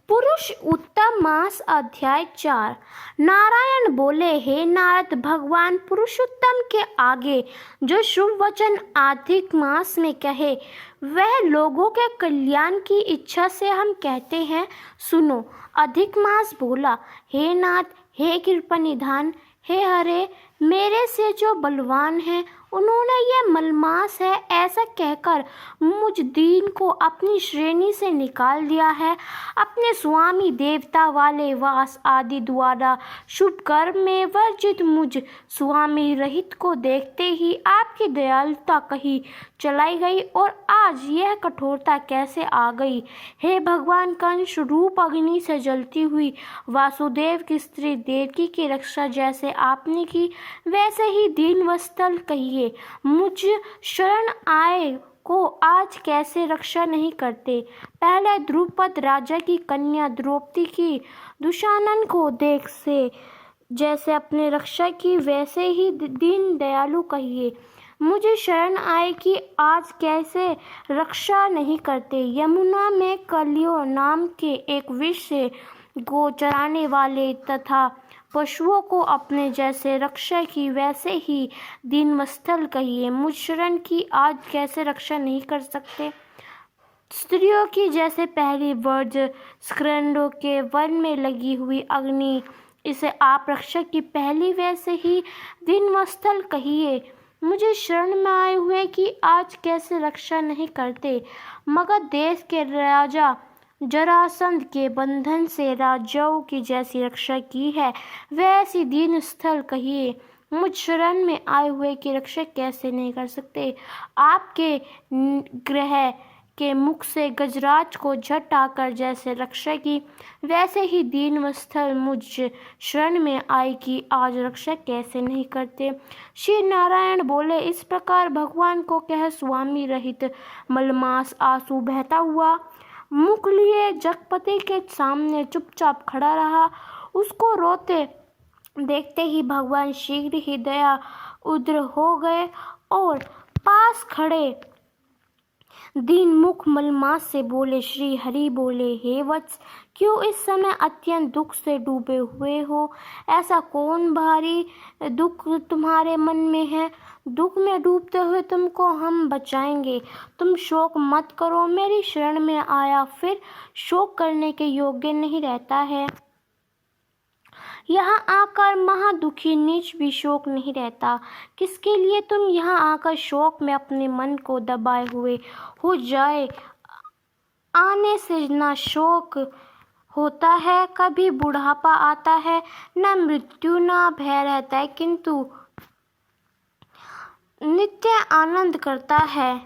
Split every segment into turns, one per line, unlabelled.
पुरुष उत्तम मास अध्याय 4। नारायण बोले, हे नारद, भगवान पुरुषोत्तम के आगे जो शुभ वचन अधिक मास में कहे वह लोगों के कल्याण की इच्छा से हम कहते हैं, सुनो। अधिक मास बोला, हे नाथ, हे कृपा निधान, हे हरे, मेरे से जो बलवान है उन्होंने ये मलमास है ऐसा कहकर मुझ दीन को अपनी श्रेणी से निकाल दिया है। अपने स्वामी देवता वाले वास आदि द्वारा शुभ कर्म में वर्जित मुझ स्वामी रहित को देखते ही आपकी दयालुता कहीं चलाई गई और आज यह कठोरता कैसे आ गई। हे भगवान, कंस रूप अग्नि से जलती हुई वासुदेव की स्त्री देवकी की रक्षा जैसे आपने की वैसे ही दीन वत्सल कहिए मुझ शरण आए को आज कैसे रक्षा नहीं करते। पहले द्रुपद राजा की कन्या द्रौपदी की दुशासन को देख से जैसे अपने रक्षा की वैसे ही दीन दयालु कहिए मुझे शरण आए कि आज कैसे रक्षा नहीं करते। यमुना में कलियो नाम के एक विष से गो चराने वाले तथा पशुओं को अपने जैसे रक्षा की वैसे ही दीनवत्सल कहिए मुझ शरण की आज कैसे रक्षा नहीं कर सकते। स्त्रियों की जैसे पहली वर्ज स्क्रंडों के वन में लगी हुई अग्नि, इसे आप रक्षा की पहली वैसे ही दीनवत्सल कहिए मुझे शरण में आए हुए कि आज कैसे रक्षा नहीं करते। मगध देश के राजा जरासंध के बंधन से राजाओं की जैसी रक्षा की है वैसी दीन स्थल कहिए मुझ शरण में आए हुए की रक्षा कैसे नहीं कर सकते। आपके ग्रह के मुख से गजराज को झट आकर जैसे रक्षा की वैसे ही दीन स्थल मुझ शरण में आए कि आज रक्षा कैसे नहीं करते। श्री नारायण बोले, इस प्रकार भगवान को कह स्वामी रहित मलमास आंसू बहता हुआ मुख लिए जगपति के सामने चुपचाप खड़ा रहा। उसको रोते देखते ही भगवान शीघ्र ही दया उद्र हो गए और पास खड़े दीन मुख मलमास से बोले, श्री हरि बोले, हे वत्स, क्यों इस समय अत्यंत दुख से डूबे हुए हो। ऐसा कौन भारी दुख तुम्हारे मन में है। दुख में डूबते हुए तुमको हम बचाएंगे। तुम शोक मत करो। मेरी शरण में आया फिर शोक करने के योग्य नहीं रहता है। यहाँ आकर महादुखी नीच भी शोक नहीं रहता। किसके लिए तुम यहाँ आकर शोक में अपने मन को दबाए हुए हो जाए। आने से ना शोक होता है, कभी बुढ़ापा आता है, न मृत्यु न भय रहता है, किंतु नित्य आनंद करता है।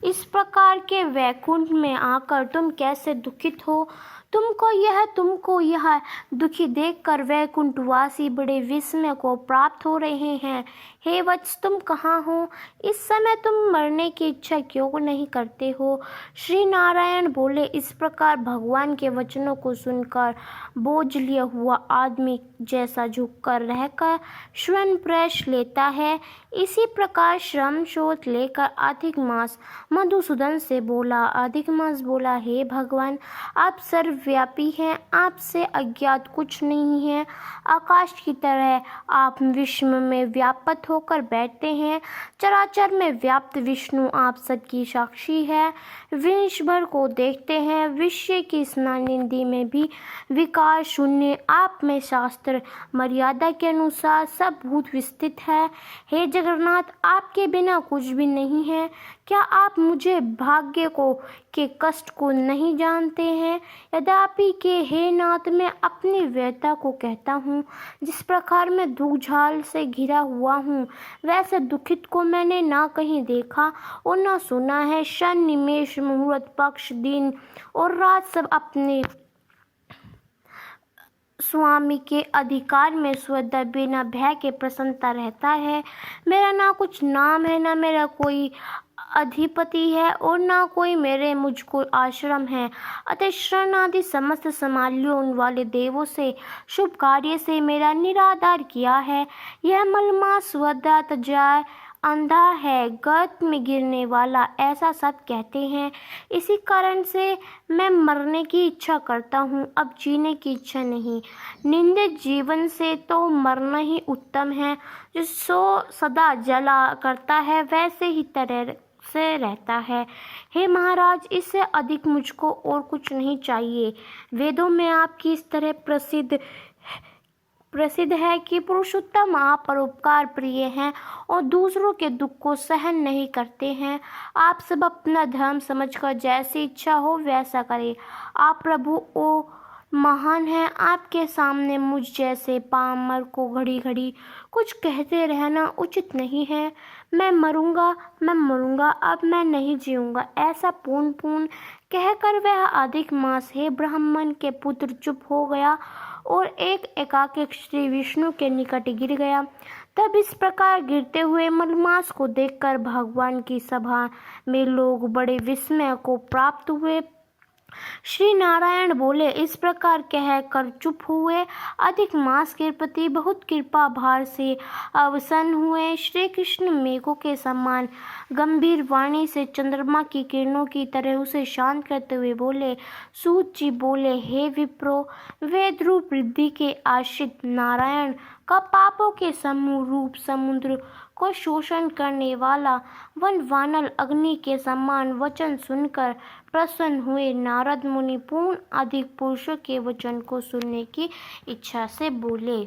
इस प्रकार के वैकुंठ में आकर तुम कैसे दुखित हो। तुमको यह दुखी देखकर वैकुंठवासी बड़े विस्मय को प्राप्त हो रहे हैं। हे वत्स, तुम कहाँ हो। इस समय तुम मरने की इच्छा क्यों नहीं करते हो। श्री नारायण बोले, इस प्रकार भगवान के वचनों को सुनकर बोझ लिया हुआ आदमी जैसा झुककर रहकर श्रवण प्रयश लेता है, इसी प्रकार श्रम शोध लेकर अधिक मास मधुसूदन से बोला। अधिक मास बोला, हे भगवान, आप सर्वव्यापी हैं, आपसे अज्ञात कुछ नहीं है। आकाश की तरह आप विश्व में व्याप्त होकर बैठते हैं। चराचर में व्याप्त विष्णु आप सबकी साक्षी है। विश्व भर को देखते हैं। विषय की स्नानिधि में भी विकार शून्य आप में शास्त्र मर्यादा के अनुसार सब भूत विस्तृत है। हे जगन्नाथ, आपके बिना कुछ भी नहीं है। क्या आप मुझे भाग्य को के कष्ट को नहीं जानते हैं। यद्यपि के हे नाथ, मैं अपनी व्यथा को कहता हूँ। जिस प्रकार मैं दुख झाल से घिरा हुआ हूँ वैसे दुखित को मैंने ना कहीं देखा और ना सुना है। क्षण निमेष मुहूर्त पक्ष दिन और रात सब अपने स्वामी के अधिकार में स्वतः बिना भय के प्रसन्नता रहता है। मेरा ना कुछ नाम है, ना मेरा कोई अधिपति है और ना कोई मेरे मुझको आश्रम है। अतः शरण आदि समस्त संभालियों वाले देवों से शुभ कार्य से मेरा निराधार किया है। यह मलमास स्वतः जाए अंधा है, गर्त में गिरने वाला, ऐसा सब कहते हैं। इसी कारण से मैं मरने की इच्छा करता हूँ, अब जीने की इच्छा नहीं। निंदित जीवन से तो मरना ही उत्तम है। जो सदा जला करता है वैसे ही तरह से रहता है। हे महाराज, इससे अधिक मुझको और कुछ नहीं चाहिए। वेदों में आपकी इस तरह प्रसिद्ध है कि पुरुषोत्तम आप परोपकार प्रिय हैं और दूसरों के दुख को सहन नहीं करते हैं। आप सब अपना धर्म समझकर जैसी इच्छा हो वैसा करें। आप प्रभु ओ महान हैं। आपके सामने मुझ जैसे पामर को घड़ी घड़ी कुछ कहते रहना उचित नहीं है। मैं मरूंगा, अब मैं नहीं जीऊंगा, ऐसा पूर्ण कहकर वह अधिक मास हे ब्राह्मण के पुत्र चुप हो गया और एकाएक श्री विष्णु के निकट गिर गया। तब इस प्रकार गिरते हुए मलमास को देखकर भगवान की सभा में लोग बड़े विस्मय को प्राप्त हुए। श्री नारायण बोले, इस प्रकार कहकर चुप हुए। अधिक मास के प्रति बहुत कृपा भार से अवसन्न हुए। श्री कृष्ण मेघों के समान गंभीर वाणी से चंद्रमा की किरणों की तरह उसे शांत करते हुए बोले। सूत जी बोले, हे विप्रो, वेद रूप रिद्धि के आश्रित नारायण का पापों के समूह रूप समुद्र को शोषण करने वाला वन वानल अग्नि के समान वचन सुनकर प्रसन्न हुए। नारद मुनि पूर्ण अधिक पुरुषों के वचन को सुनने की इच्छा से बोले।